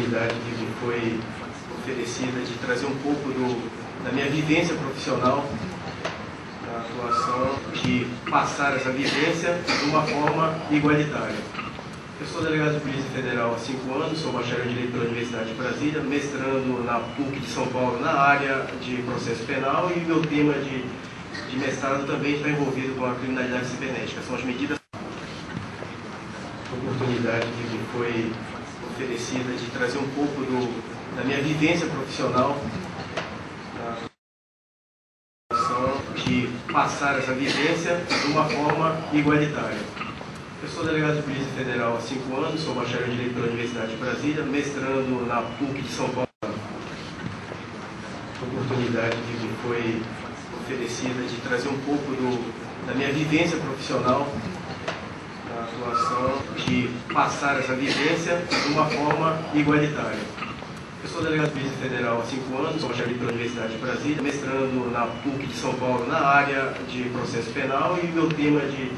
oportunidade que me foi oferecida de trazer um pouco da minha vivência profissional na atuação, de passar essa vivência de uma forma igualitária. Eu sou delegado de Polícia Federal há 5 anos, sou bacharel em Direito pela Universidade de Brasília, mestrando na PUC de São Paulo na área de processo penal, e meu tema de mestrado também está envolvido com a criminalidade cibernética. São as medidas. A oportunidade que me foi oferecida de trazer um pouco da minha vivência profissional na atuação, de passar essa vivência de uma forma igualitária. Eu sou delegado de Polícia Federal há 5 anos, sou bacharel em Direito pela Universidade de Brasília, mestrando na PUC de São Paulo. A oportunidade que me foi oferecida de trazer um pouco da minha vivência profissional na atuação, de passar essa vivência de uma forma igualitária. Eu sou delegado de Polícia Federal há 5 anos, sou bacharel pela Universidade de Brasília, mestrando na PUC de São Paulo na área de processo penal, e meu tema de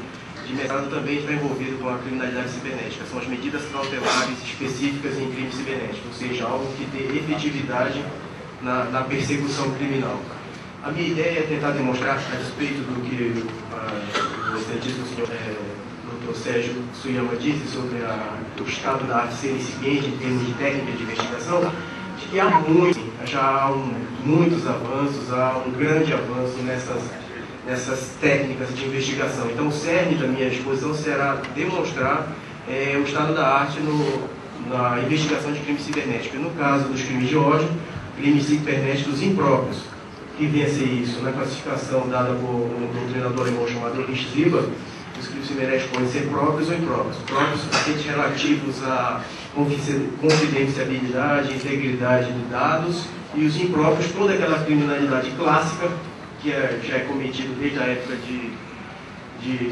mestrado também está envolvido com a criminalidade cibernética. São as medidas cautelares específicas em crime cibernético, ou seja, algo que dê efetividade na persecução criminal. A minha ideia é tentar demonstrar, a respeito do que o excelentíssimo senhor Dr. Sérgio Suyama disse sobre o estado da arte ser incipiente em termos de técnica de investigação, de que já há muitos avanços, há um grande avanço nessas técnicas de investigação. Então, o cerne da minha exposição será demonstrar o estado da arte na investigação de crime cibernético. No caso dos crimes de ódio, crimes cibernéticos impróprios, que vem a ser isso, na classificação dada por um doutrinador alemão chamado Erich Sieber, os crimes cibernéticos podem ser próprios ou impróprios. Próprios, aqueles relativos à confidencialidade, integridade de dados, e os impróprios, toda aquela criminalidade clássica que já é cometido desde a época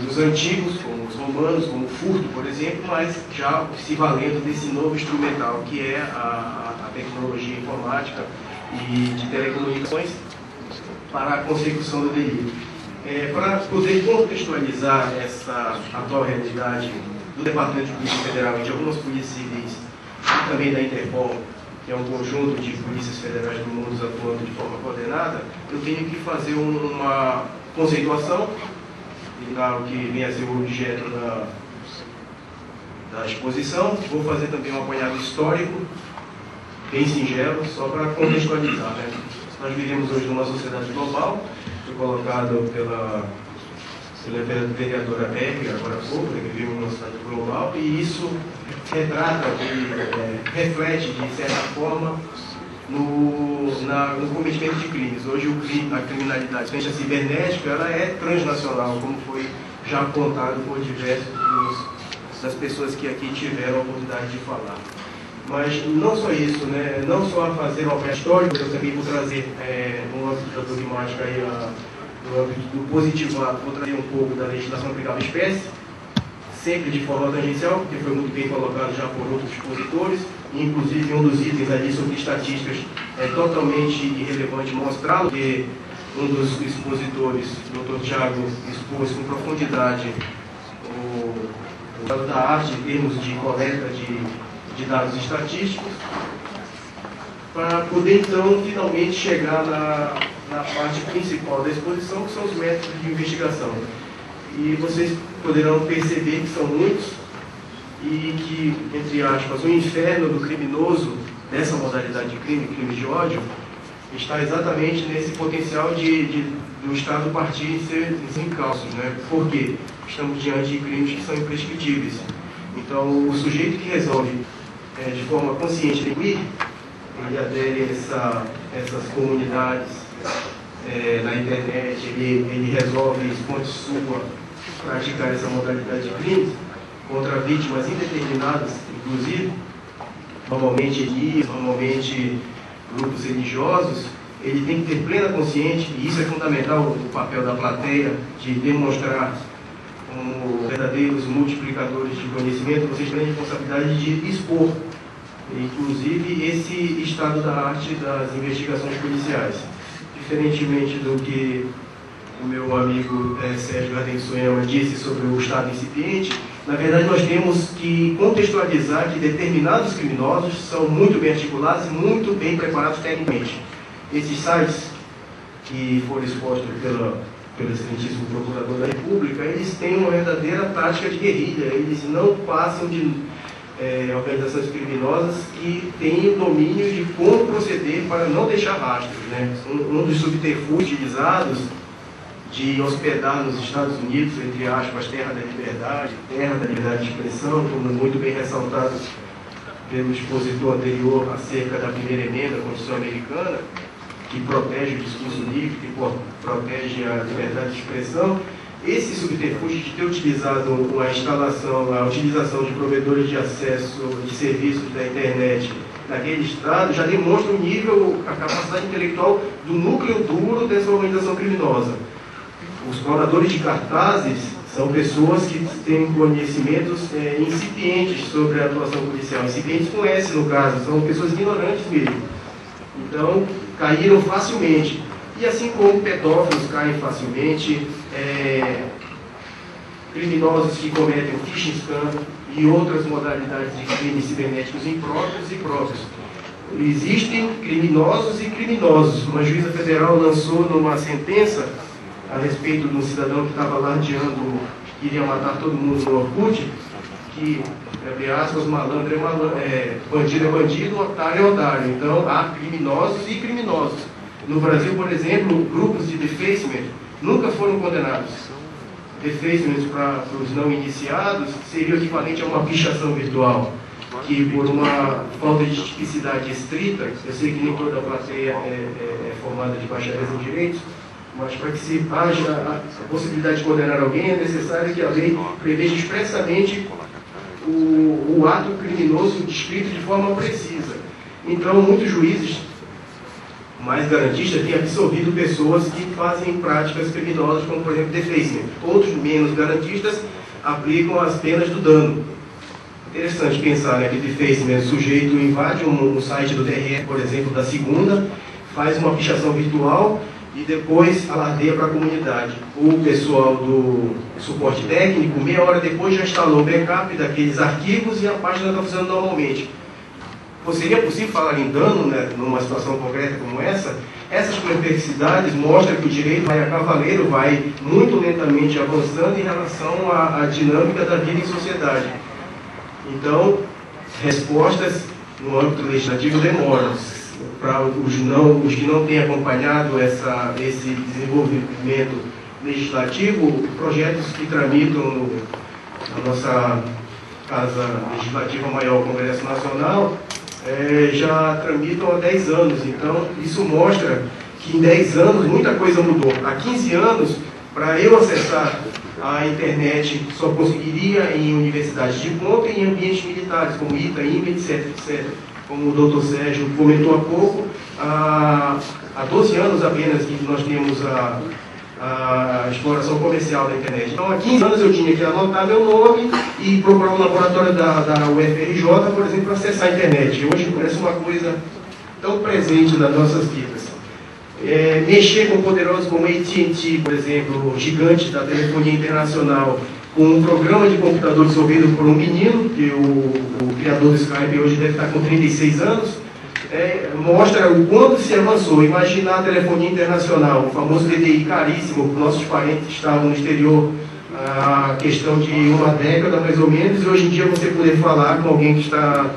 dos antigos, como os romanos, como o furto, por exemplo, mas já se valendo desse novo instrumental, que é a tecnologia informática e de telecomunicações para a consecução do delito. Para poder contextualizar essa atual realidade do Departamento de Polícia Federal e de algumas polícias civis, e também da Interpol, que é um conjunto de polícias federais do mundo atuando de forma coordenada, eu tenho que fazer uma conceituação, o que vem a ser o objeto da exposição. Vou fazer também um apanhado histórico, bem singelo, só para contextualizar, né? Nós vivemos hoje numa sociedade global, foi colocado pela vereadora Berger, agora há pouco, que vivemos numa sociedade global, e isso retrata e reflete, de certa forma, no cometimento de crimes. Hoje a criminalidade cibernética ela é transnacional, como foi já apontado por diversos das pessoas que aqui tiveram a oportunidade de falar. Mas não só isso, né? Não só fazer uma obra histórica, eu também vou trazer no âmbito da dogmática e no âmbito do positivado, vou trazer um pouco da legislação aplicável à espécie, sempre de forma tangencial, porque foi muito bem colocado já por outros expositores, e inclusive um dos itens ali sobre estatísticas é totalmente irrelevante mostrá-lo, porque um dos expositores, o Dr. Thiago, expôs com profundidade o dado da arte em termos de coleta de dados estatísticos, para poder então finalmente chegar na parte principal da exposição, que são os métodos de investigação. E vocês poderão perceber que são muitos, e que, entre aspas, o inferno do criminoso dessa modalidade de crime de ódio, está exatamente nesse potencial do Estado partir em ser encalços, né? Por quê? Estamos diante de crimes que são imprescritíveis. Então, o sujeito que resolve de forma consciente ele adere a essas comunidades na internet, ele resolve, expõe sua praticar essa modalidade de crimes contra vítimas indeterminadas, inclusive, normalmente etnias, normalmente grupos religiosos. Ele tem que ter plena consciência, e isso é fundamental, o papel da plateia, de demonstrar como verdadeiros multiplicadores de conhecimento. Vocês têm a responsabilidade de expor, inclusive, esse estado da arte das investigações policiais. Diferentemente do que o meu amigo Sérgio Suyama disse sobre o estado incipiente, Na verdade, nós temos que contextualizar que determinados criminosos são muito bem articulados e muito bem preparados tecnicamente. Esses sites que foram expostos pelo excelentíssimo Procurador da República, eles têm uma verdadeira tática de guerrilha, eles não passam de organizações criminosas que têm o domínio de como proceder para não deixar rastros, né? Um dos subterfúgios utilizados de hospedar nos Estados Unidos, entre aspas, terra da liberdade de expressão, como muito bem ressaltado pelo expositor anterior acerca da primeira emenda da Constituição Americana, que protege o discurso livre, que protege a liberdade de expressão. Esse subterfúgio de ter utilizado a utilização de provedores de acesso de serviços da internet naquele estado já demonstra o nível, a capacidade intelectual do núcleo duro dessa organização criminosa. Os clonadores de cartazes são pessoas que têm conhecimentos incipientes sobre a atuação policial, incipientes com S no caso, são pessoas ignorantes mesmo. Então, caíram facilmente. E assim como pedófilos caem facilmente, criminosos que cometem phishing scam e outras modalidades de crimes cibernéticos impróprios e próprios. Existem criminosos e criminosos. Uma juíza federal lançou numa sentença a respeito de um cidadão que estava alardeando que iria matar todo mundo no Orkut, que, abre aspas, malandro é malandro, bandido é bandido, otário é otário. Então, há criminosos e criminosos. No Brasil, por exemplo, grupos de defacement nunca foram condenados. Defacement para os não iniciados seria o equivalente a uma pichação virtual, que por uma falta de tipicidade estrita, eu sei que nem toda a plateia é formada de bacharéis em direitos, mas para que se haja a possibilidade de condenar alguém, é necessário que a lei preveja expressamente o ato criminoso descrito de forma precisa. Então, muitos juízes mais garantistas têm absolvido pessoas que fazem práticas criminosas, como, por exemplo, defacement. Outros, menos garantistas, aplicam as penas do dano. Interessante pensar, né, que defacement, o sujeito invade um site do TRE, por exemplo, da segunda, faz uma pichação virtual e depois alardeia para a comunidade. O pessoal do suporte técnico, meia hora depois, já instalou o backup daqueles arquivos e a página está funcionando normalmente. Seria possível falar em dano, né, numa situação concreta como essa? Essas perversidades mostram que o direito vai a cavaleiro, vai muito lentamente avançando em relação à dinâmica da vida em sociedade. Então, respostas no âmbito legislativo demoram. Para os que não têm acompanhado esse desenvolvimento legislativo, projetos que tramitam na nossa Casa Legislativa Maior, o Congresso Nacional, já tramitam há 10 anos. Então, isso mostra que em 10 anos muita coisa mudou. Há 15 anos, para eu acessar a internet, só conseguiria em universidades de ponta e em ambientes militares, como ITA, IME, etc, etc. Como o doutor Sérgio comentou há pouco, há 12 anos apenas que nós temos a exploração comercial da internet. Então, há 15 anos eu tinha que anotar meu nome e procurar um laboratório da UFRJ, por exemplo, para acessar a internet. Hoje parece uma coisa tão presente nas nossas vidas. Mexer com poderosos como AT&T, por exemplo, gigante da telefonia internacional, com um programa de computador desenvolvido por um menino, que o criador do Skype hoje deve estar com 36 anos, mostra o quanto se avançou. Imaginar a telefonia internacional, o famoso DDI caríssimo, nossos parentes estavam no exterior a questão de uma década mais ou menos, e hoje em dia você poder falar com alguém que está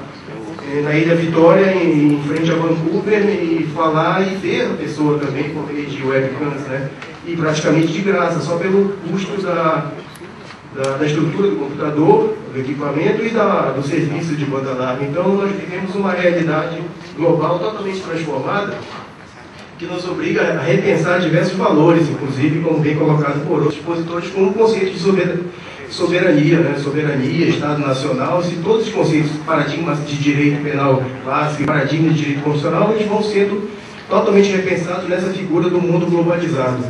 na Ilha Vitória, em frente a Vancouver, e falar e ver a pessoa também por meio de webcams, né? E praticamente de graça, só pelo custo da estrutura do computador, do equipamento e do serviço de banda larga. Então, nós vivemos uma realidade global totalmente transformada, que nos obriga a repensar diversos valores, inclusive, como bem colocado por outros expositores, como o conceito de soberania, né? Soberania, Estado Nacional. Se todos os conceitos, paradigmas de direito penal clássico e paradigmas de direito constitucional, eles vão sendo totalmente repensados nessa figura do mundo globalizado.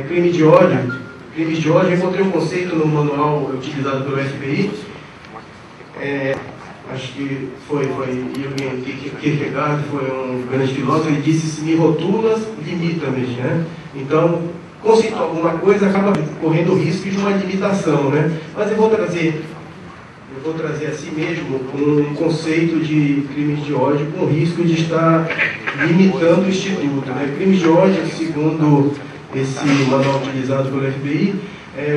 Crime de ódio. Crimes de ódio, eu encontrei um conceito no manual utilizado pelo FBI, acho que foi Jürgen Kierkegaard, foi um grande filósofo, ele disse: se me rotulas, limita-me, né? Então, conceituar alguma coisa, acaba correndo o risco de uma limitação, né? Mas eu vou trazer a si mesmo um conceito de crimes de ódio com o risco de estar limitando o Instituto, né? Crimes de ódio, segundo esse manual utilizado pelo FBI,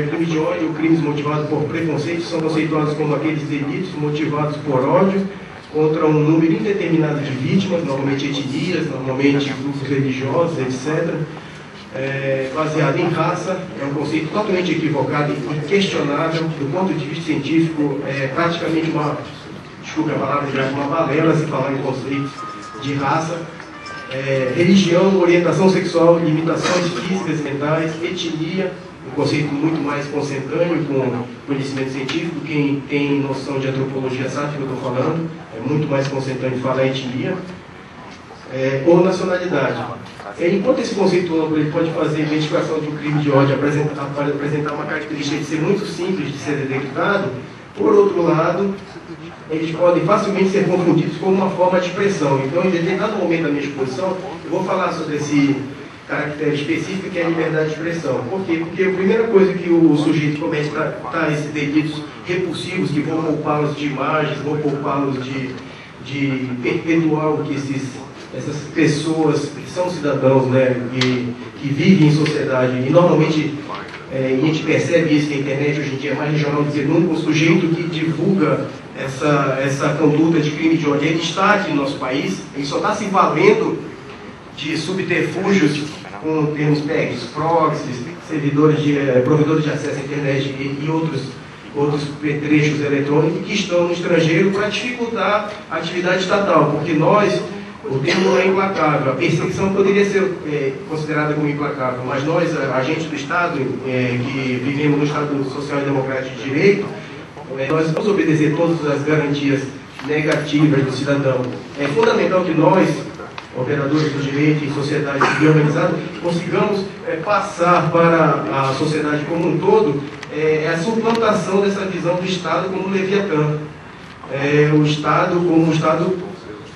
crimes de ódio ou crimes motivados por preconceito são conceituados como aqueles delitos motivados por ódio contra um número indeterminado de vítimas, normalmente etnias, normalmente grupos religiosos, etc., baseado em raça. É um conceito totalmente equivocado e questionável do ponto de vista científico. É praticamente desculpe a palavra, uma balela se falar em conceitos de raça. Religião, orientação sexual, limitações físicas e mentais, etnia, um conceito muito mais consentâneo com conhecimento científico. Quem tem noção de antropologia sabe o que eu estou falando, é muito mais consentâneo falar etnia, ou nacionalidade. Enquanto esse conceito amplo ele pode fazer a identificação de um crime de ódio apresentar uma característica de ser muito simples de ser detectado, por outro lado, eles podem facilmente ser confundidos com uma forma de expressão. Então, em determinado momento da minha exposição, eu vou falar sobre esse caractere específico, que é a liberdade de expressão. Por quê? Porque a primeira coisa que o sujeito comete tá esses delitos repulsivos, que vão poupá-los de imagens, vão poupá-los de perpetuar o que essas pessoas que são cidadãos, né, que vivem em sociedade, e normalmente, e a gente percebe isso que a internet hoje em dia é mais regional do que nunca, um sujeito que divulga essa conduta de crime de ódio, ele está aqui no nosso país, ele só está se valendo de subterfúgios com termos PEGs, proxies, provedores de acesso à internet e outros petrechos eletrônicos que estão no estrangeiro para dificultar a atividade estatal, porque o termo é implacável, a perseguição poderia ser considerada como implacável, mas nós, agentes do Estado, que vivemos no Estado Social e Democrático de Direito, nós vamos obedecer todas as garantias negativas do cidadão. É fundamental que nós, operadores do direito e sociedade civil organizada, consigamos passar para a sociedade como um todo a suplantação dessa visão do Estado como Leviatã. O Estado como um Estado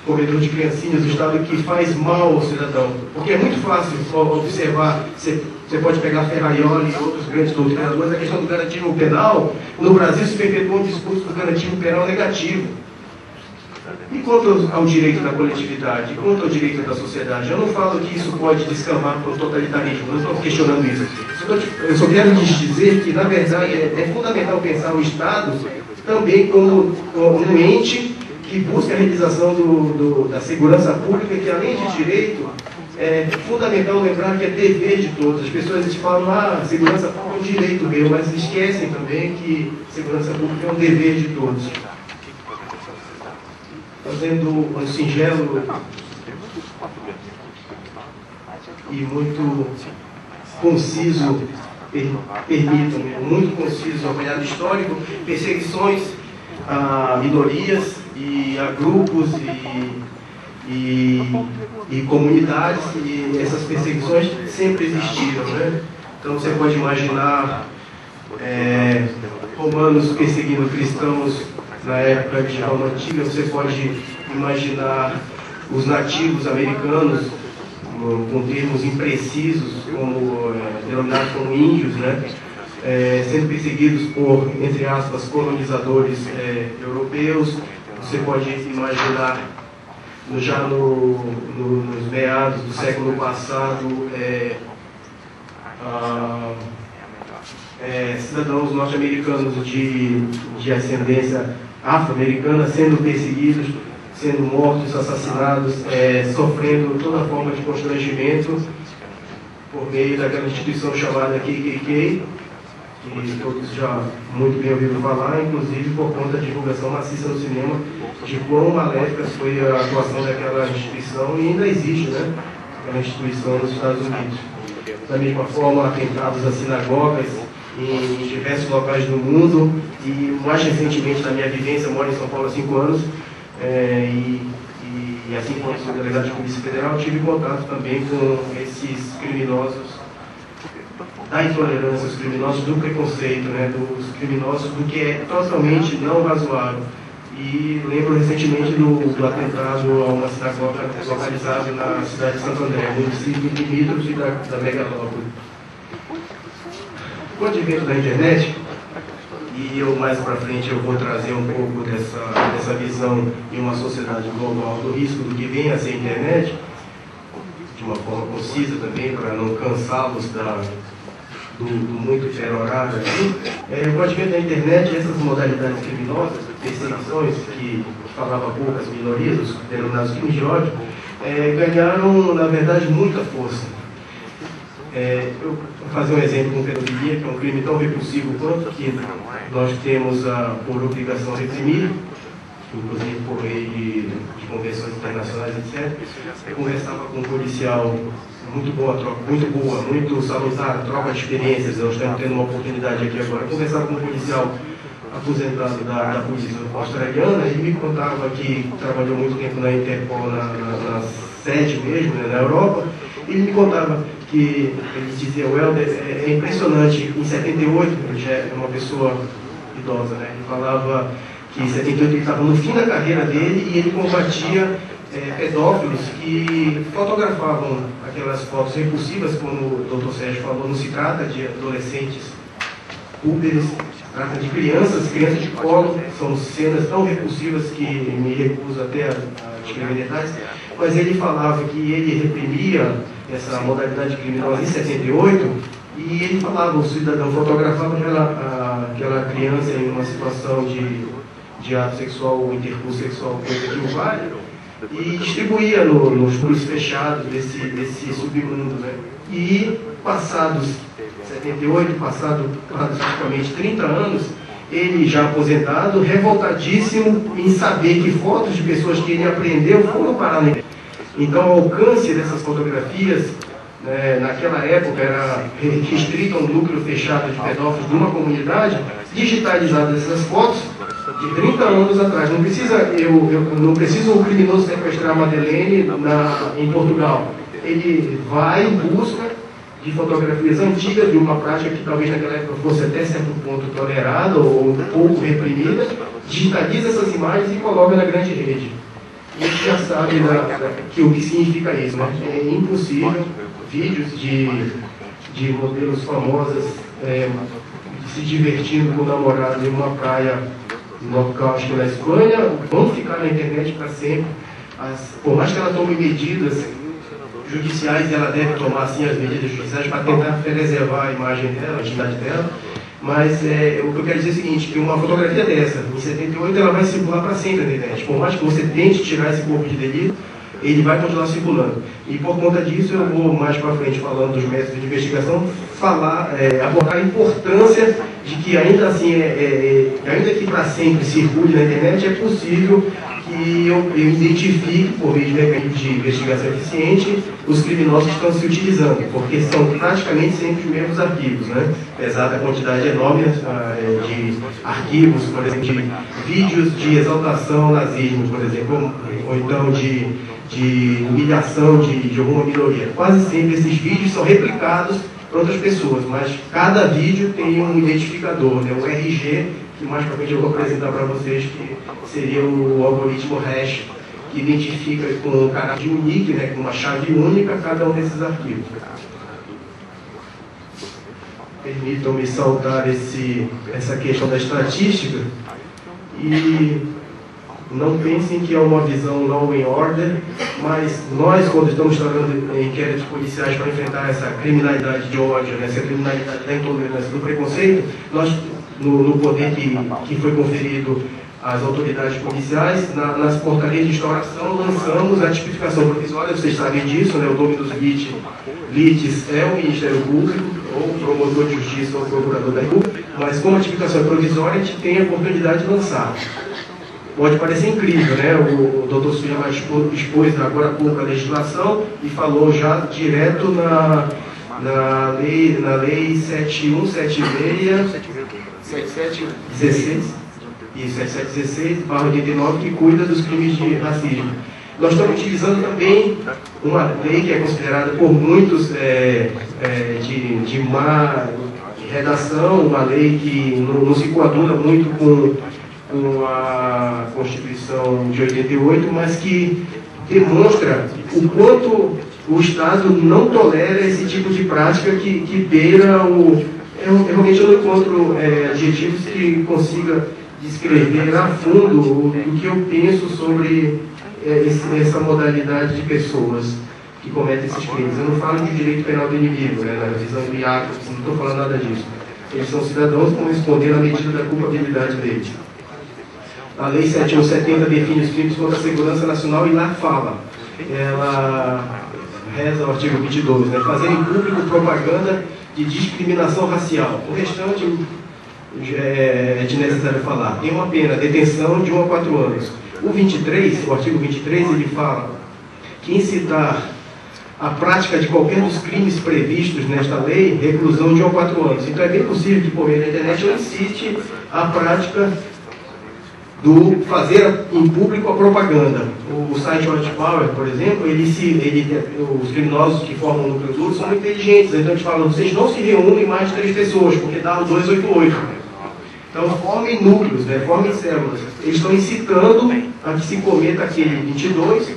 comedor de criancinhas, o Estado que faz mal ao cidadão. Porque é muito fácil observar, você pode pegar Ferraioli e outros grandes doutrinadores, a questão do garantismo penal. No Brasil se perpetuou um discurso do garantismo penal negativo. E quanto ao direito da coletividade, quanto ao direito da sociedade, eu não falo que isso pode descambar para o totalitarismo, não estou questionando isso. Eu só quero lhes dizer que, na verdade, é fundamental pensar o Estado também como um ente que busca a realização da segurança pública, que além de direito, é fundamental lembrar que é dever de todos. As pessoas falam, segurança pública é um direito meu, mas esquecem também que segurança pública é um dever de todos. Fazendo um singelo e muito conciso, permitam-me, muito conciso apanhado histórico, perseguições a minorias e a grupos e comunidades, e essas perseguições sempre existiram, né? Então você pode imaginar romanos perseguindo cristãos na época de Roma Antiga, você pode imaginar os nativos americanos com termos imprecisos, denominados como índios, né? Sendo perseguidos por, entre aspas, colonizadores europeus. Você pode imaginar, já nos meados do século passado, cidadãos norte-americanos de ascendência afro-americana sendo perseguidos, sendo mortos, assassinados, sofrendo toda forma de constrangimento por meio daquela instituição chamada KKK, que todos já muito bem ouviram falar, inclusive por conta da divulgação maciça no cinema de quão maléfica foi a atuação daquela instituição, e ainda existe, né, aquela instituição nos Estados Unidos. Da mesma forma, atentados a sinagogas em diversos locais do mundo, e mais recentemente, na minha vivência, eu moro em São Paulo há 5 anos, e assim como sou delegado de Polícia Federal, tive contato também com esses criminosos da intolerância, os criminosos do preconceito, né, dos criminosos do que é totalmente não razoável. E lembro recentemente do atentado a uma sinagoga localizada na cidade de Santo André, município limítrofe da megalópole. Com o advento da internet, e eu mais para frente eu vou trazer um pouco dessa visão em uma sociedade global do risco do que vem a ser a internet, de uma forma concisa também, para não cansá-los do muito perorado aqui. Com o advento da internet, essas modalidades criminosas, perseguições que falava há pouco, as minorias, os denominados crimes de ódio, ganharam, na verdade, muita força. Eu vou fazer um exemplo com pedofilia, que é um crime tão repulsivo quanto que nós temos por obrigação reprimir, inclusive por lei de convenções internacionais, etc. Eu conversava com um policial, muito boa, muito salutar, troca de experiências. Nós estamos tendo uma oportunidade aqui agora. Eu conversava com um policial aposentado da polícia australiana, e ele me contava que trabalhou muito tempo na Interpol, na sede mesmo, né, na Europa. Ele me contava que, ele dizia, o Helder, é impressionante, em 78, ele já é uma pessoa idosa, né? Ele falava que em 78 ele estava no fim da carreira dele e ele combatia pedófilos que fotografavam aquelas fotos repulsivas, como o Dr. Sérgio falou. Não se trata de adolescentes púberes, trata de crianças de colo. São cenas tão repulsivas que me recuso até a descrever detalhes, mas ele falava que ele reprimia essa modalidade criminosa em 78, e ele falava, o cidadão fotografava aquela criança em uma situação de ato sexual ou intercurso sexual, coisa que o vale, e distribuía nos grupos fechados desse submundo, né? E passados 78, passado praticamente 30 anos, ele já aposentado, revoltadíssimo em saber que fotos de pessoas que ele aprendeu foram parar na internet. Então, o alcance dessas fotografias, naquela época, era restrito a um núcleo fechado de pedófilos de uma comunidade, digitalizadas essas fotos de 30 anos atrás. Não preciso o criminoso sequestrar a Madeleine em Portugal. Ele vai em busca de fotografias antigas de uma prática que talvez naquela época fosse até certo ponto tolerada ou um pouco reprimida, digitaliza essas imagens e coloca na grande rede. E a gente já sabe o que significa isso, né? É impossível vídeos de modelos famosas se divertindo com o namorado em uma praia local, acho que na Espanha, vão ficar na internet para sempre. Por mais que ela tome medidas judiciais, ela deve tomar sim as medidas judiciais para tentar preservar a imagem dela, a identidade dela. Mas o que eu quero dizer é o seguinte, que uma fotografia dessa, em 78, ela vai circular para sempre na internet. Por mais que você tente tirar esse corpo de delito, ele vai continuar circulando. E por conta disso, eu vou mais para frente, falando dos métodos de investigação, abordar a importância de que ainda assim, ainda que para sempre circule na internet, é possível que eu identifique, por meio de mecanismos de investigação eficiente, os criminosos que estão se utilizando, porque são praticamente sempre os mesmos arquivos, né? Apesar da quantidade enorme de arquivos, por exemplo, de vídeos de exaltação nazismo, por exemplo, ou então de humilhação de alguma minoria. Quase sempre esses vídeos são replicados para outras pessoas, mas cada vídeo tem um identificador, né? O RG, que mais para frente eu vou apresentar para vocês, que seria o algoritmo hash, que identifica com um caráter unique, né, com uma chave única, cada um desses arquivos. Permitam-me saltar essa questão da estatística e não pensem que é uma visão law and order, mas nós, quando estamos trabalhando em inquéritos policiais para enfrentar essa criminalidade de ódio, né, essa criminalidade da intolerância, do preconceito, nós, no poder que foi conferido às autoridades policiais, nas portarias de instauração, lançamos a tipificação provisória. Vocês sabem disso, né? O Dominus Litis é o Ministério Público, ou o promotor de justiça, ou o procurador da República, mas como a tipificação é provisória, a gente tem a oportunidade de lançar. Pode parecer incrível, né? O Dr. Suyama expôs agora há pouco a legislação e falou já direto na lei 7716, isso, 7716/89, que cuida dos crimes de racismo. Nós estamos utilizando também uma lei que é considerada por muitos de má redação, uma lei que não se coaduna muito com a Constituição de 88, mas que demonstra o quanto o Estado não tolera esse tipo de prática que beira realmente eu não encontro adjetivos que consiga descrever a fundo o que eu penso sobre essa modalidade de pessoas que cometem esses crimes. Eu não falo de direito penal do inimigo, né, na visão biática, não estou falando nada disso. Eles são cidadãos que vão responder na medida da culpabilidade deles. A Lei 7170 define os crimes contra a segurança nacional e lá fala, ela reza o artigo 22, né, fazer em público propaganda de discriminação racial. O restante é desnecessário falar. Tem uma pena, detenção de 1 a 4 anos. O 23, o artigo 23, ele fala que incitar a prática de qualquer dos crimes previstos nesta lei, reclusão de 1 a 4 anos. Então é bem possível que por meio da internet eu incite a prática do fazer em público a propaganda. O site White Power, por exemplo, os criminosos que formam o núcleo duro são muito inteligentes. Então eles falam, vocês não se reúnem mais de 3 pessoas, porque dá o 288. Então formem núcleos, né, formem células. Eles estão incitando a que se cometa aquele 22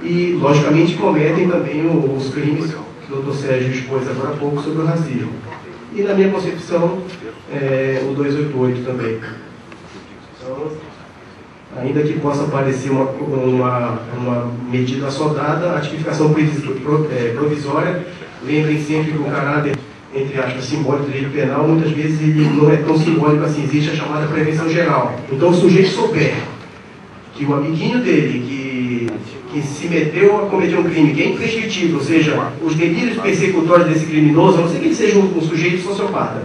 e, logicamente, cometem também os crimes que o Dr. Sérgio expôs agora há pouco sobre o racismo. E, na minha concepção, o 288 também. Então, ainda que possa parecer uma medida assodada, a tipificação provisória, lembrem sempre que o caráter, entre aspas, simbólico do direito penal, muitas vezes ele não é tão simbólico assim, existe a chamada prevenção geral. Então, o sujeito souber que o amiguinho dele, que se meteu a cometer um crime, que é imprescritível, ou seja, os delírios persecutórios desse criminoso, a não ser que ele seja um sujeito sociopata,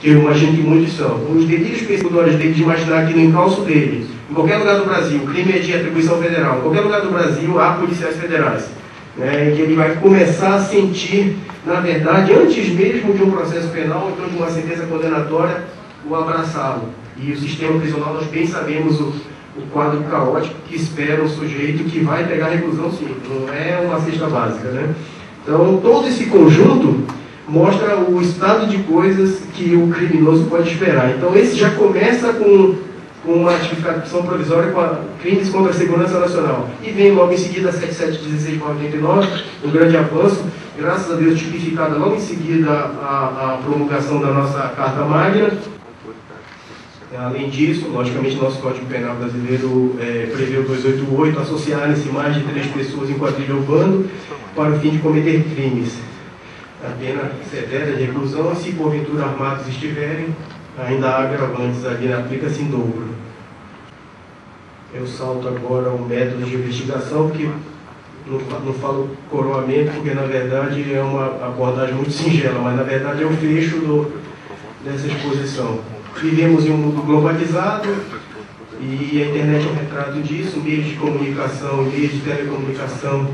que eu imagino que muitos são, os delírios persecutórios dele de imaginar que no encalço dele, em qualquer lugar do Brasil, o crime é de atribuição federal, em qualquer lugar do Brasil há policiais federais, né, que ele vai começar a sentir, na verdade, antes mesmo de um processo penal, então de uma sentença condenatória, o abraçá-lo. E o sistema prisional, nós bem sabemos o quadro caótico que espera um sujeito que vai pegar reclusão, sim, não é uma cesta básica, né? Então, todo esse conjunto mostra o estado de coisas que o criminoso pode esperar. Então, esse já começa com uma tipificação provisória com crimes contra a segurança nacional. E vem logo em seguida a 7716/89, um grande avanço, graças a Deus tipificada logo em seguida a promulgação da nossa Carta Magna. Além disso, logicamente, nosso Código Penal brasileiro prevê o 288, associarem-se mais de 3 pessoas em quadrilha ou bando para o fim de cometer crimes. A pena severa de reclusão, e se porventura armados estiverem, ainda há agravantes ali, aplica-se em dobro. Eu salto agora ao método de investigação, porque não falo coroamento, porque na verdade é uma abordagem muito singela, mas na verdade é o fecho dessa exposição. Vivemos em um mundo globalizado e a internet é um retrato disso, meios de comunicação, meios de telecomunicação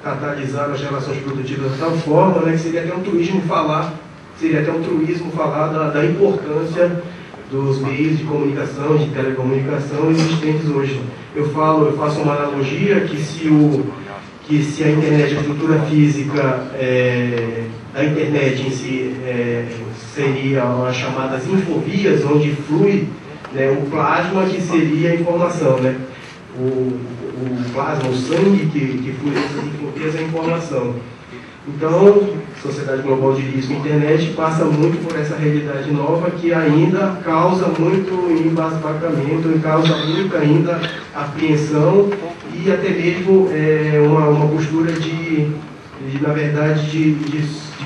catalisaram as relações produtivas de tal forma, né, que seria até um truísmo falar da importância dos meios de comunicação, de telecomunicação existentes hoje. Eu faço uma analogia que se a internet, a estrutura física da internet em si seria as chamadas infovias, onde flui, né, o plasma, que seria a informação, né? O plasma, o sangue que flui nessas infovias é a informação. Então, sociedade global de risco, internet passa muito por essa realidade nova que ainda causa muito embasbacamento e causa muita ainda apreensão e até mesmo uma postura na verdade, de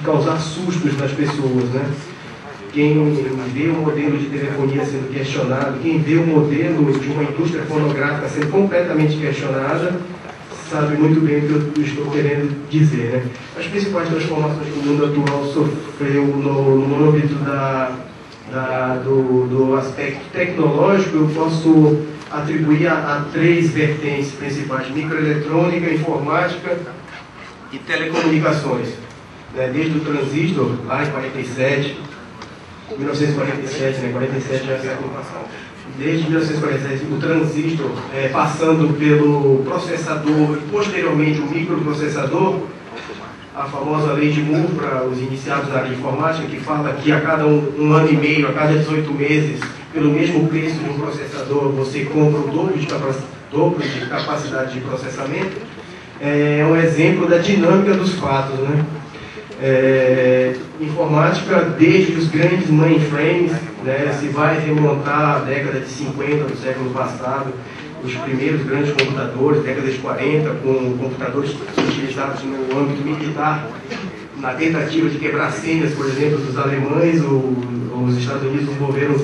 causar sustos nas pessoas, né? Quem vê o modelo de telefonia sendo questionado, quem vê o modelo de uma indústria fonográfica sendo completamente questionada, sabe muito bem o que eu estou querendo dizer, né? As principais transformações que o mundo atual sofreu no âmbito do aspecto tecnológico, eu posso atribuir a 3 vertentes principais: microeletrônica, informática e telecomunicações. Desde o transistor, lá em 1947, né? 47 já é século passado. Desde 1947, o transistor, passando pelo processador e posteriormente o microprocessador, a famosa lei de Moore para os iniciados na área de informática, que fala que a cada um ano e meio, a cada 18 meses, pelo mesmo preço de um processador, você compra o dobro de capacidade de processamento, é um exemplo da dinâmica dos fatos, né? Informática desde os grandes mainframes, né, se vai remontar à década de 50 do século passado, os primeiros grandes computadores, década de 40, com computadores utilizados no âmbito militar, na tentativa de quebrar senhas, por exemplo, dos alemães. Os Estados Unidos desenvolveram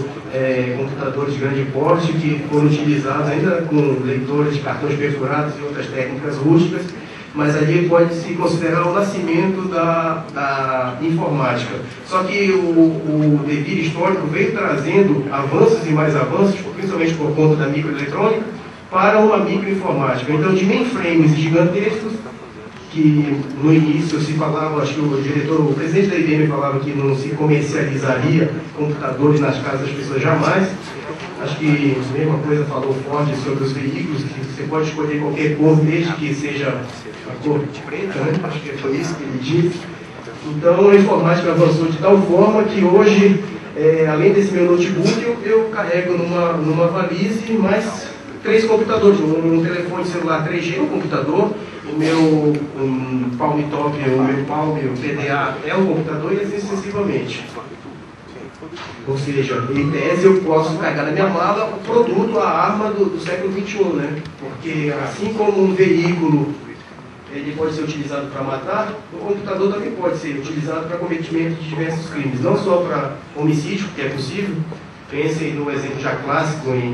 computadores de grande porte que foram utilizados ainda com leitores de cartões perfurados e outras técnicas rústicas, mas ali pode-se considerar o nascimento da informática. Só que o devir histórico veio trazendo avanços e mais avanços, principalmente por conta da microeletrônica, para uma microinformática. Então, de mainframes gigantescos, que no início se falava, acho que o presidente da IBM falava que não se comercializaria computadores nas casas das pessoas jamais. Acho que a mesma coisa falou o Ford sobre os veículos, que você pode escolher qualquer cor, desde que seja a cor de preta, né? Acho que foi isso que ele disse. Então a informática avançou de tal forma que hoje, além desse meu notebook, eu carrego numa valise mais 3 computadores, um telefone celular 3G, um computador, o meu Palm Top, o meu Palm, o PDA é um computador e assim sucessivamente. Ou seja, em tese eu posso carregar na minha mala o produto, a arma do século XXI, né? Porque assim como um veículo ele pode ser utilizado para matar, o computador também pode ser utilizado para cometimento de diversos crimes, não só para homicídio, que é possível. Pensem no exemplo já clássico em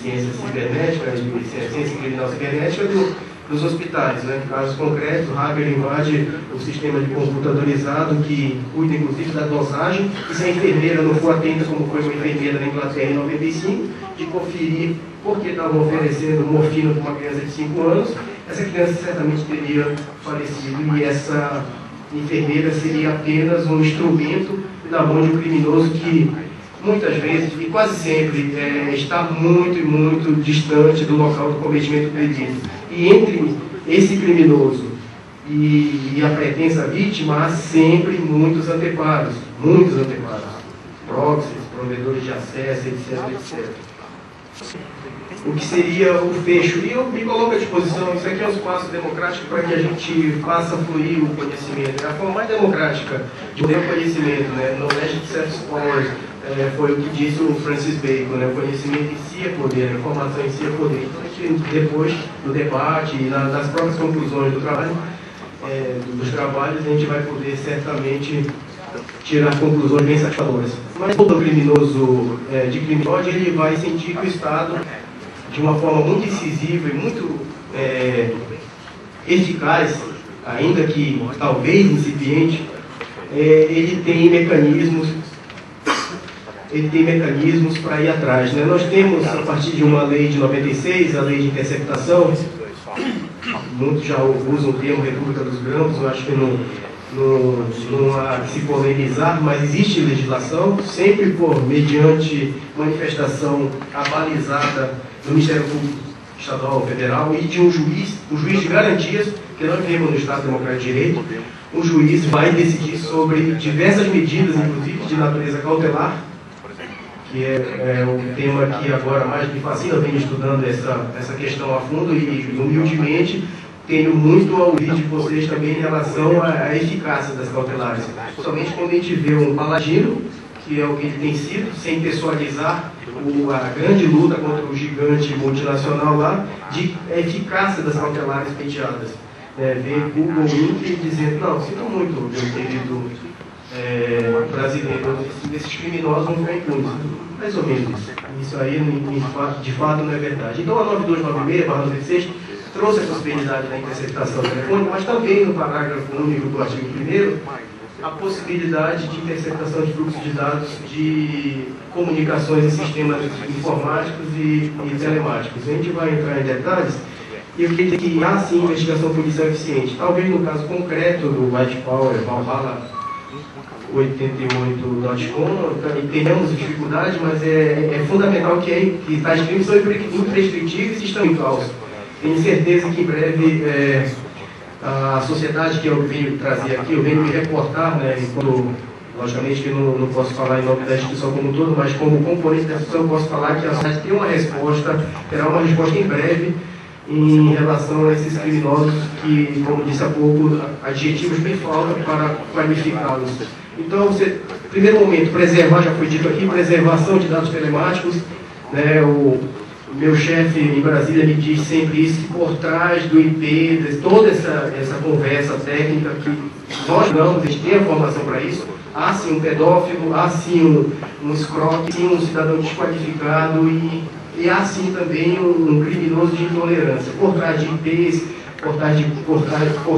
ciência cibernética, ciência criminal cibernética dos hospitais, né? Casos concretos, o hacker invade o sistema de computadorizado que cuida inclusive da dosagem, e se a enfermeira não for atenta, como foi uma enfermeira na Inglaterra em 95, de conferir porque estavam oferecendo morfina para uma criança de 5 anos, essa criança certamente teria falecido, e essa enfermeira seria apenas um instrumento na mão de um criminoso que muitas vezes, e quase sempre, está muito distante do local do cometimento do delito. E entre esse criminoso e a pretensa vítima, há sempre muitos anteparos, proxies, provedores de acesso, etc. O que seria o fecho? E eu me coloco à disposição, isso aqui é um espaço democrático para que a gente faça fluir o conhecimento. É a forma mais democrática de ter o conhecimento, né? Knowledge serves powers. Foi o que disse o Francis Bacon, né? O conhecimento em si é poder, a informação em si é poder. Então, depois do debate e nas próprias conclusões do trabalho, dos trabalhos, a gente vai poder certamente tirar conclusões bem satisfatórias. Mas todo criminoso de crime de ódio, ele vai sentir que o Estado, de uma forma muito incisiva e muito eficaz, ainda que talvez incipiente, ele tem mecanismos para ir atrás, né? Nós temos, a partir de uma lei de 96, a lei de interceptação, muitos já usam o termo República dos Grampos, eu acho que não há que se polemizar, mas existe legislação, sempre mediante manifestação abalizada do Ministério Público Estadual, Federal e de um juiz de garantias, que nós vivemos no Estado Democrático de Direito. O juiz vai decidir sobre diversas medidas, inclusive de natureza cautelar, que é um tema que agora mais me fascina. Eu venho estudando essa questão a fundo e humildemente tenho muito a ouvir de vocês também em relação à eficácia das cautelares. Somente quando a gente vê um paladino, que é o que ele tem sido, sem pessoalizar a grande luta contra o gigante multinacional lá, de eficácia das cautelares penteadas. Ver Google Inc. dizendo, não, sinto muito, meu querido brasileiro, esses criminosos não ficam impunes. Mais ou menos isso. Isso aí, de fato, não é verdade. Então, a 9296/96 trouxe a possibilidade da interceptação telefônica, mas também no parágrafo único do artigo 1º, a possibilidade de interceptação de fluxos de dados de comunicações em sistemas informáticos e telemáticos. A gente vai entrar em detalhes. E eu queria dizer que há sim investigação policial eficiente. Talvez no caso concreto do White Power, Valhalla 88.com, tenhamos dificuldade, mas é fundamental que tais crimes são imprescritíveis e estão em causa. Tenho certeza que em breve a sociedade que eu venho trazer aqui, eu venho me reportar, né, enquanto, logicamente que eu não posso falar em nome da instituição como um todo, mas como componente da instituição eu posso falar que a sociedade tem uma resposta, terá uma resposta em breve em relação a esses criminosos que, como disse há pouco, adjetivos bem faltam para qualificá-los. Então, primeiro momento, preservar, já foi dito aqui, preservação de dados telemáticos, né, o meu chefe em Brasília me diz sempre isso, que por trás do IP, de toda essa conversa técnica, que nós não, a gente tem a formação para isso, há sim um pedófilo, há sim um escroque, sim um cidadão desqualificado e há sim também um criminoso de intolerância. Por trás de IPs, por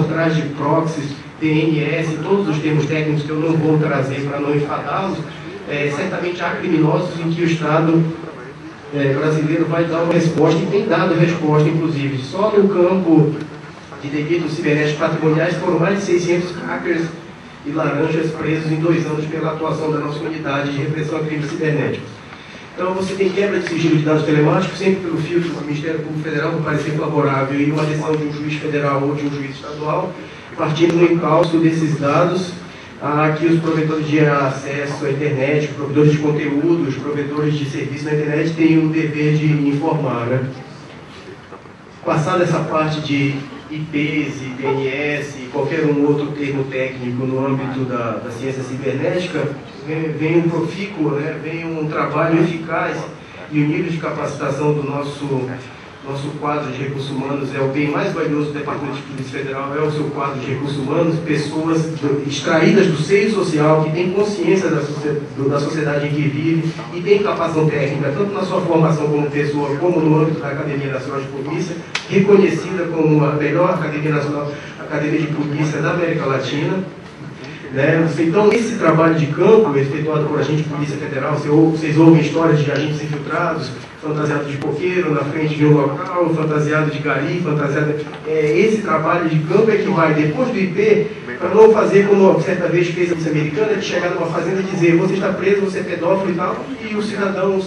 trás de proxies, DNS, todos os termos técnicos que eu não vou trazer para não enfadá-los, certamente há criminosos em que o Estado brasileiro vai dar uma resposta e tem dado resposta, inclusive. Só no campo de delitos cibernéticos patrimoniais foram mais de 600 hackers e laranjas presos em 2 anos pela atuação da nossa unidade de repressão a crimes cibernéticos. Então você tem quebra de sigilo de dados telemáticos sempre pelo filtro do Ministério Público Federal com parecer favorável e uma decisão de um juiz federal ou de um juiz estadual, partindo do encalço desses dados que os provedores de acesso à internet, provedores de conteúdos, provedores de serviço na internet têm o dever de informar, né? Passada essa parte de IPs e DNS e qualquer outro termo técnico no âmbito da ciência cibernética, vem um profícuo, né? Vem um trabalho eficaz e o nível de capacitação do nosso quadro de recursos humanos é o bem mais valioso do Departamento de Polícia Federal, é o seu quadro de recursos humanos, pessoas extraídas do seio social, que têm consciência da sociedade em que vive e têm capacitação técnica, tanto na sua formação como pessoa, como no âmbito da Academia Nacional de Polícia, reconhecida como a melhor Academia de Polícia da América Latina. Então, esse trabalho de campo, efetuado por agente de Polícia Federal, vocês ouvem histórias de agentes infiltrados, fantasiados de coqueiro na frente de um local, fantasiado de gari, esse trabalho de campo é que vai, depois do IP, para não fazer como certa vez fez a polícia americana, de chegar numa fazenda e dizer, você está preso, você é pedófilo e tal, e o cidadão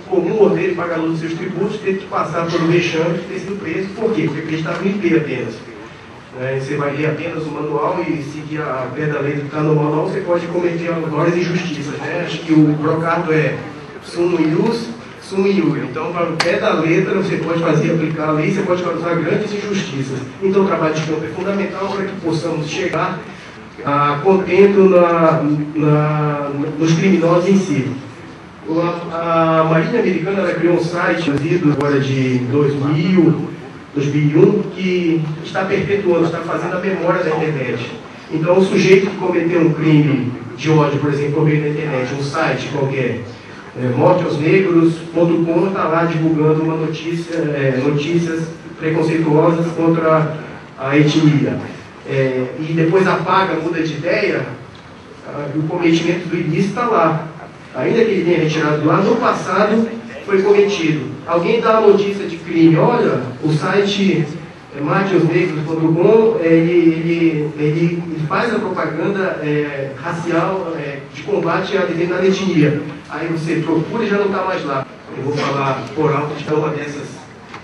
comum, ordeiro e pagador dos seus tributos, teve que passar pelo vexame de ter sido preso. Por quê? Porque ele estava no IP apenas. Você vai ler apenas o manual e seguir a pé da lei que está no manual, você pode cometer várias injustiças. Acho que o brocardo é sumo ius, sumo iure. Então, para o pé da letra, você pode aplicar a lei, você pode causar grandes injustiças. Então, o trabalho de campo é fundamental para que possamos chegar a contento nos criminosos em si. A Marinha Americana ela criou um site, agora de 2001, que está perpetuando, está fazendo a memória da internet. Então, o sujeito que cometeu um crime de ódio, por exemplo, por meio da internet, um site qualquer, morteaosnegros.com, está lá divulgando uma notícias preconceituosas contra a etnia. E depois apaga, muda de ideia, o cometimento do ilícito está lá. Ainda que ele tenha retirado lá, no passado foi cometido. Alguém dá a notícia de crime, olha, o site mateosnegros.com, ele faz a propaganda racial de combate a determinada etnia. Aí você procura e já não está mais lá. Eu vou falar por alto de uma dessas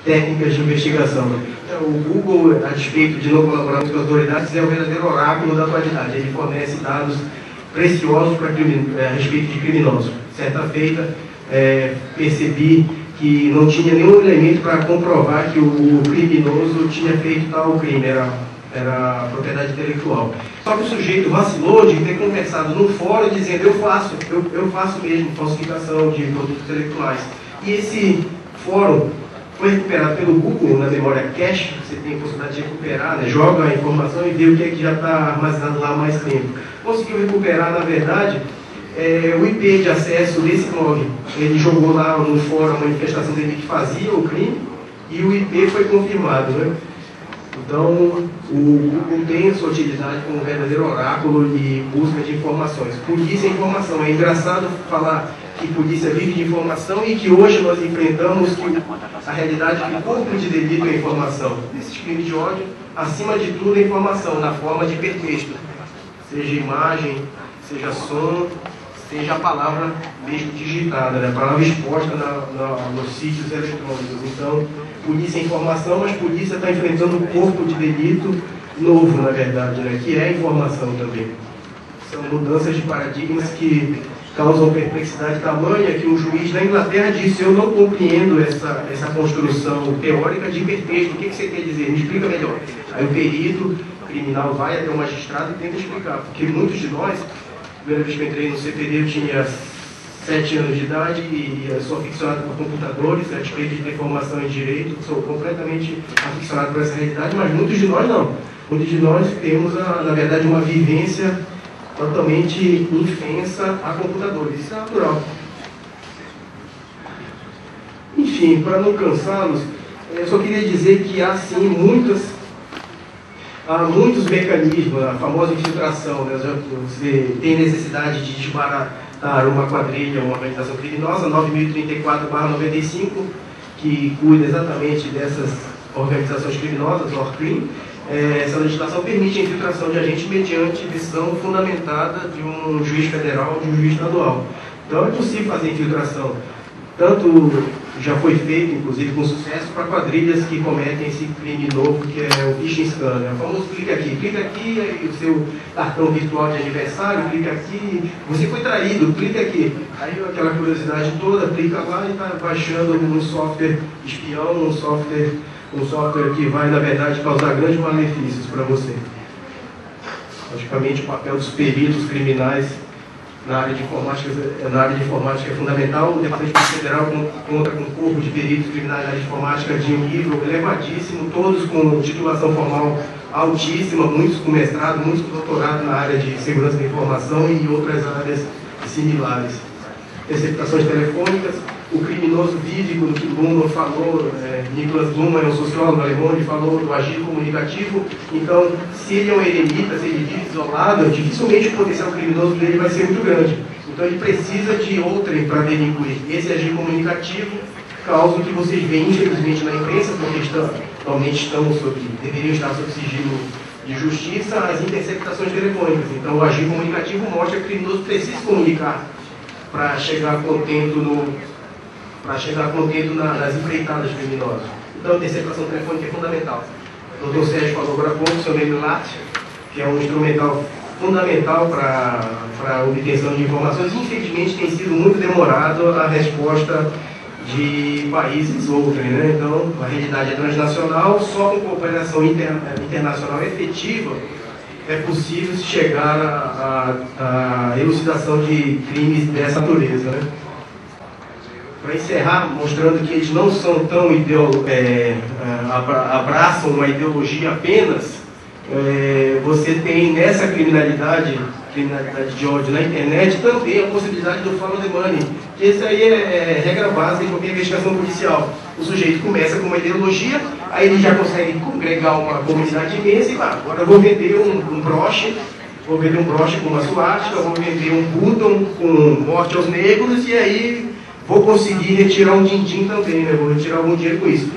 técnicas de investigação. Então, o Google, a despeito de não colaborar com as autoridades, é o verdadeiro oráculo da atualidade. Ele fornece dados preciosos a respeito de criminosos. Certa feita, percebi que não tinha nenhum elemento para comprovar que o criminoso tinha feito tal crime, era propriedade intelectual. Só que o sujeito vacilou de ter conversado no fórum dizendo eu faço mesmo falsificação de produtos intelectuais. E esse fórum foi recuperado pelo Google na memória cache, você tem a possibilidade de recuperar, né? Joga a informação e vê o que é que já está armazenado lá há mais tempo. Conseguiu recuperar, na verdade, o IP de acesso desse blog. Ele jogou lá no fórum a manifestação dele que fazia o crime e o IP foi confirmado, né? Então, o Google tem a sua utilidade como um verdadeiro oráculo de busca de informações. Polícia é informação. É engraçado falar que polícia vive de informação e que hoje nós enfrentamos a realidade que o corpo de delito é informação. Esses crimes de ódio, acima de tudo, é informação, na forma de hipertexto. Seja imagem, seja som, seja a palavra mesmo digitada, né? A palavra exposta nos sítios eletrônicos. Então, polícia é informação, mas polícia está enfrentando um corpo de delito novo, na verdade, né? Que é a informação também. São mudanças de paradigmas que causam perplexidade tamanha que um juiz na Inglaterra disse: eu não compreendo essa construção teórica de hipertexto, o que você quer dizer? Me explica melhor. Aí o perito criminal vai até o magistrado e tenta explicar, porque muitos de nós, a primeira vez que eu entrei no CPD eu tinha 7 anos de idade e sou aficionado por computadores, a despeito de ter formação em direito, sou completamente aficionado por essa realidade, mas muitos de nós não. Muitos de nós temos, na verdade, uma vivência totalmente infensa a computadores. Isso é natural. Enfim, para não cansá-los, eu só queria dizer que há sim há muitos mecanismos, a famosa infiltração, né? Você tem necessidade de desbaratar uma quadrilha, uma organização criminosa, 9034/95, que cuida exatamente dessas organizações criminosas, ORCRIM. Essa legislação permite a infiltração de agentes mediante decisão fundamentada de um juiz federal ou de um juiz estadual. Então é possível fazer infiltração. Tanto já foi feito, inclusive com sucesso, para quadrilhas que cometem esse crime novo, que é o phishing scan, né? O famoso clica aqui, aí o seu cartão virtual de aniversário, clica aqui, você foi traído, clica aqui. Aí aquela curiosidade toda, clica lá e está baixando um software espião, um software que vai, na verdade, causar grandes malefícios para você. Logicamente, o papel dos peritos criminais na área de informática é fundamental. O Departamento Federal conta com um corpo de peritos criminais na área de informática de um nível elevadíssimo, todos com titulação formal altíssima, muitos com mestrado, muitos com doutorado na área de segurança da informação e outras áreas similares. Interceptações telefônicas, o criminoso vívico do que Luhmann falou, Niklas Luhmann é um sociólogo alemão, ele falou do agir comunicativo. Então, se ele é um eremita, se ele vive isolado, dificilmente o potencial criminoso dele vai ser muito grande. Então ele precisa de outrem para delinquir. Esse agir comunicativo causa o que vocês veem, infelizmente, na imprensa, porque atualmente deveriam estar sob sigilo de justiça, as interceptações telefônicas. Então o agir comunicativo mostra que o criminoso precisa se comunicar para chegar a contento nas empreitadas criminosas. Então a interceptação telefônica é fundamental. O Dr. Sérgio falou agora há pouco sobre o LAT, que é um instrumental fundamental para a obtenção de informações. Infelizmente tem sido muito demorado a resposta de países outrem, né? Então a realidade é transnacional, só com cooperação internacional efetiva é possível se chegar à elucidação de crimes dessa natureza, né? Para encerrar, mostrando que eles não são tão abraçam uma ideologia apenas, você tem nessa criminalidade de ódio na internet também a possibilidade do follow the money, que essa aí é regra básica em qualquer investigação policial. O sujeito começa com uma ideologia, aí ele já consegue congregar uma comunidade imensa e agora eu vou vender um broche, com uma suástica, vou vender um button com morte aos negros e aí vou conseguir retirar um din-din também, né? Vou retirar algum dinheiro com isso.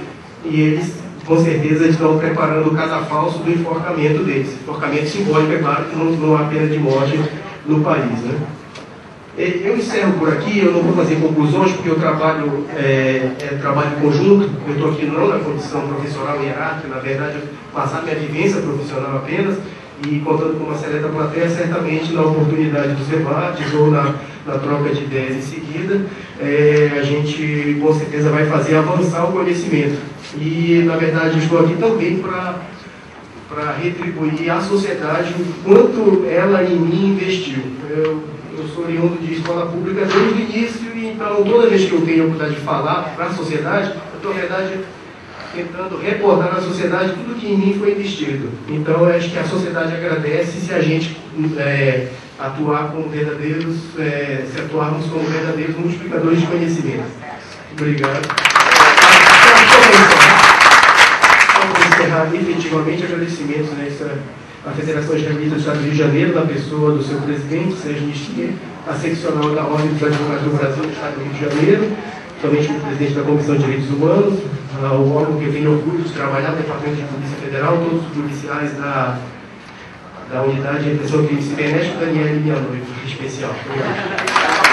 E eles, com certeza, estão preparando o casafalso do enforcamento deles. Enforcamento simbólico, é claro que não há pena de morte no país, né? Eu encerro por aqui, eu não vou fazer conclusões, porque eu trabalho trabalho conjunto, eu estou aqui não na condição profissional hierárquica, na verdade, passar minha vivência profissional apenas, e contando com uma seleta plateia, certamente na oportunidade dos debates ou na troca de ideias em seguida, a gente com certeza vai fazer avançar o conhecimento. E, na verdade, estou aqui também para retribuir à sociedade o quanto ela em mim investiu. Eu sou oriundo de escola pública desde o início, e então toda vez que eu tenho a oportunidade de falar para a sociedade, eu estou, na verdade, tentando reportar à sociedade tudo que em mim foi investido. Então, eu acho que a sociedade agradece se a gente atuarmos como verdadeiros multiplicadores de conhecimento. Obrigado. Vamos encerrar efetivamente agradecimentos à Federação Israelita do Estado do Rio de Janeiro, na pessoa do seu presidente, Sérgio Nisquier, a seccional da Ordem dos Advogados do Brasil do Estado do Rio de Janeiro, também o presidente da Comissão de Direitos Humanos, o órgão que eu tenho orgulho de trabalhar, o Departamento de Polícia Federal, todos os policiais da Unidade de Repressão de Crimes Cibernéticos, Daniela e minha noiva, em especial. Obrigado.